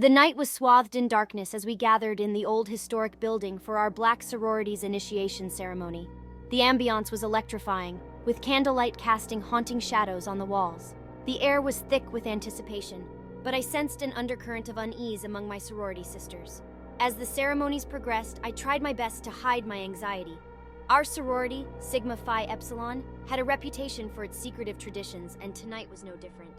The night was swathed in darkness as we gathered in the old historic building for our Black sorority's initiation ceremony. The ambiance was electrifying, with candlelight casting haunting shadows on the walls. The air was thick with anticipation, but I sensed an undercurrent of unease among my sorority sisters. As the ceremonies progressed, I tried my best to hide my anxiety. Our sorority, Sigma Phi Epsilon, had a reputation for its secretive traditions, and tonight was no different.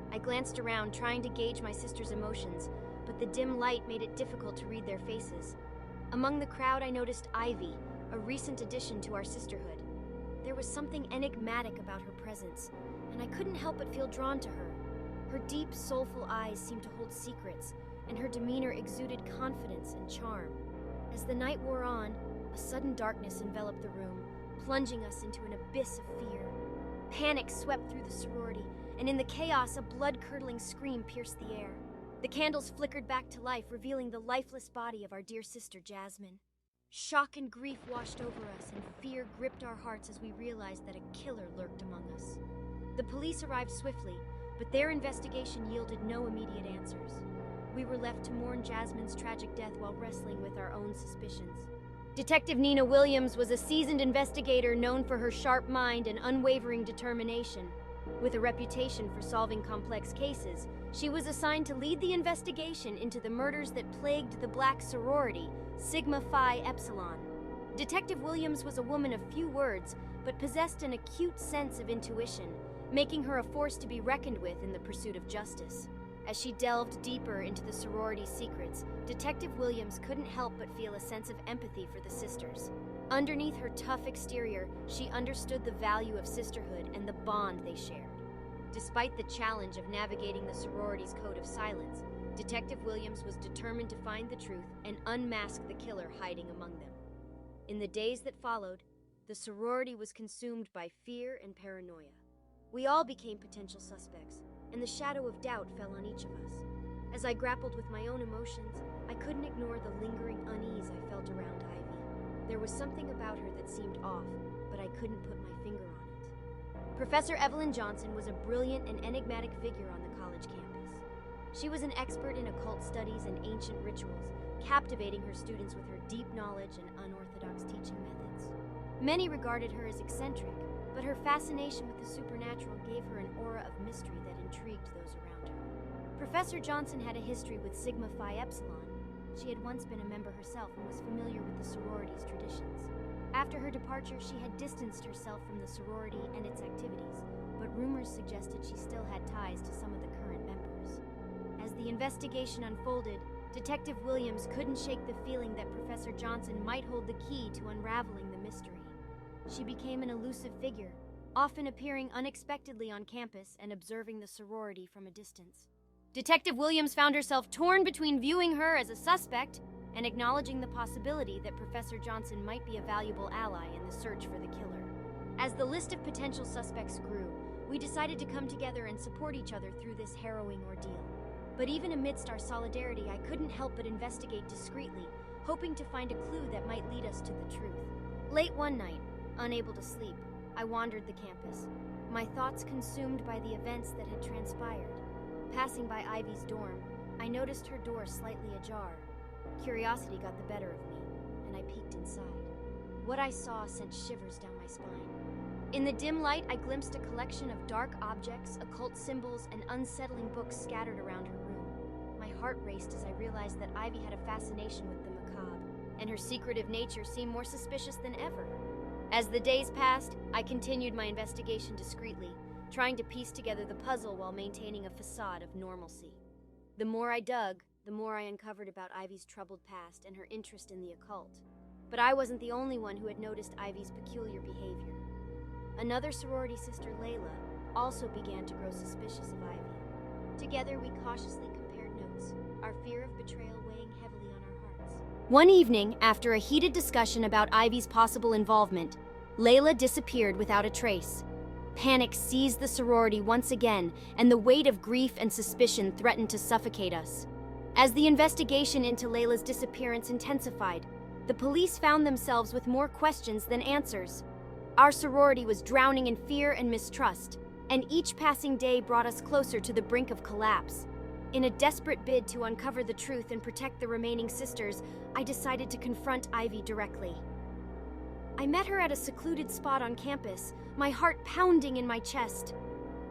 I glanced around, trying to gauge my sisters' emotions, but the dim light made it difficult to read their faces. Among the crowd, I noticed Ivy, a recent addition to our sisterhood. There was something enigmatic about her presence, and I couldn't help but feel drawn to her. Her deep, soulful eyes seemed to hold secrets, and her demeanor exuded confidence and charm. As the night wore on, a sudden darkness enveloped the room, plunging us into an abyss of fear. Panic swept through the sorority, and in the chaos, a blood-curdling scream pierced the air. The candles flickered back to life, revealing the lifeless body of our dear sister Jasmine. Shock and grief washed over us, and fear gripped our hearts as we realized that a killer lurked among us. The police arrived swiftly, but their investigation yielded no immediate answers. We were left to mourn Jasmine's tragic death while wrestling with our own suspicions. Detective Nina Williams was a seasoned investigator known for her sharp mind and unwavering determination. With a reputation for solving complex cases, she was assigned to lead the investigation into the murders that plagued the Black sorority, Sigma Phi Epsilon. Detective Williams was a woman of few words, but possessed an acute sense of intuition, making her a force to be reckoned with in the pursuit of justice. As she delved deeper into the sorority's secrets, Detective Williams couldn't help but feel a sense of empathy for the sisters. Underneath her tough exterior, she understood the value of sisterhood and the bond they shared. Despite the challenge of navigating the sorority's code of silence, Detective Williams was determined to find the truth and unmask the killer hiding among them. In the days that followed, the sorority was consumed by fear and paranoia. We all became potential suspects, and the shadow of doubt fell on each of us. As I grappled with my own emotions, I couldn't ignore the lingering unease I felt around Ivy. There was something about her that seemed off, but I couldn't put my finger on it. Professor Evelyn Johnson was a brilliant and enigmatic figure on the college campus. She was an expert in occult studies and ancient rituals, captivating her students with her deep knowledge and unorthodox teaching methods. Many regarded her as eccentric, but her fascination with the supernatural gave her an aura of mystery that intrigued those around her. Professor Johnson had a history with Sigma Phi Epsilon. She had once been a member herself and was familiar with the sorority's traditions. After her departure, she had distanced herself from the sorority and its activities, but rumors suggested she still had ties to some of the current members. As the investigation unfolded, Detective Williams couldn't shake the feeling that Professor Johnson might hold the key to unraveling the mystery. She became an elusive figure, often appearing unexpectedly on campus and observing the sorority from a distance. Detective Williams found herself torn between viewing her as a suspect and acknowledging the possibility that Professor Johnson might be a valuable ally in the search for the killer. As the list of potential suspects grew, we decided to come together and support each other through this harrowing ordeal. But even amidst our solidarity, I couldn't help but investigate discreetly, hoping to find a clue that might lead us to the truth. Late one night, unable to sleep, I wandered the campus, my thoughts consumed by the events that had transpired. Passing by Ivy's dorm, I noticed her door slightly ajar. Curiosity got the better of me, and I peeked inside. What I saw sent shivers down my spine. In the dim light, I glimpsed a collection of dark objects, occult symbols, and unsettling books scattered around her room. My heart raced as I realized that Ivy had a fascination with the macabre, and her secretive nature seemed more suspicious than ever. As the days passed, I continued my investigation discreetly, trying to piece together the puzzle while maintaining a facade of normalcy. The more I dug, the more I uncovered about Ivy's troubled past and her interest in the occult. But I wasn't the only one who had noticed Ivy's peculiar behavior. Another sorority sister, Layla, also began to grow suspicious of Ivy. Together, we cautiously compared notes, our fear of betrayal weighing heavily on our hearts. One evening, after a heated discussion about Ivy's possible involvement, Layla disappeared without a trace. Panic seized the sorority once again, and the weight of grief and suspicion threatened to suffocate us. As the investigation into Layla's disappearance intensified, the police found themselves with more questions than answers. Our sorority was drowning in fear and mistrust, and each passing day brought us closer to the brink of collapse. In a desperate bid to uncover the truth and protect the remaining sisters, I decided to confront Ivy directly. I met her at a secluded spot on campus, my heart pounding in my chest.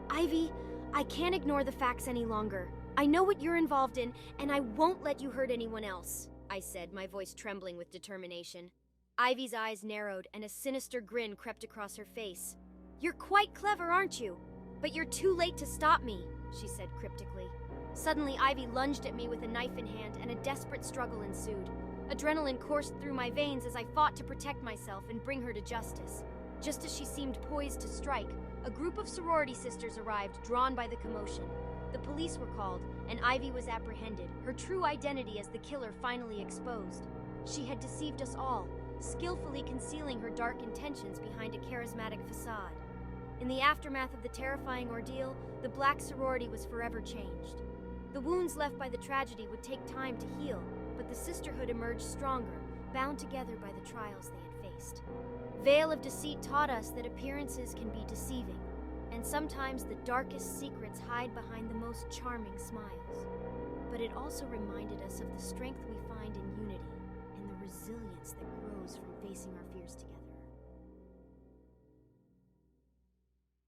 Ivy, I can't ignore the facts any longer. I know what you're involved in, and I won't let you hurt anyone else, I said, my voice trembling with determination. Ivy's eyes narrowed, and a sinister grin crept across her face. You're quite clever, aren't you? But you're too late to stop me, she said cryptically. Suddenly, Ivy lunged at me with a knife in hand, and a desperate struggle ensued. Adrenaline coursed through my veins as I fought to protect myself and bring her to justice. Just as she seemed poised to strike, a group of sorority sisters arrived, drawn by the commotion. The police were called, and Ivy was apprehended, her true identity as the killer finally exposed. She had deceived us all, skillfully concealing her dark intentions behind a charismatic facade. In the aftermath of the terrifying ordeal, the black sorority was forever changed. The wounds left by the tragedy would take time to heal, but the sisterhood emerged stronger, bound together by the trials they had faced. Veil of Deceit taught us that appearances can be deceiving, and sometimes the darkest secrets hide behind the most charming smiles. But it also reminded us of the strength we find in unity and the resilience that grows from facing our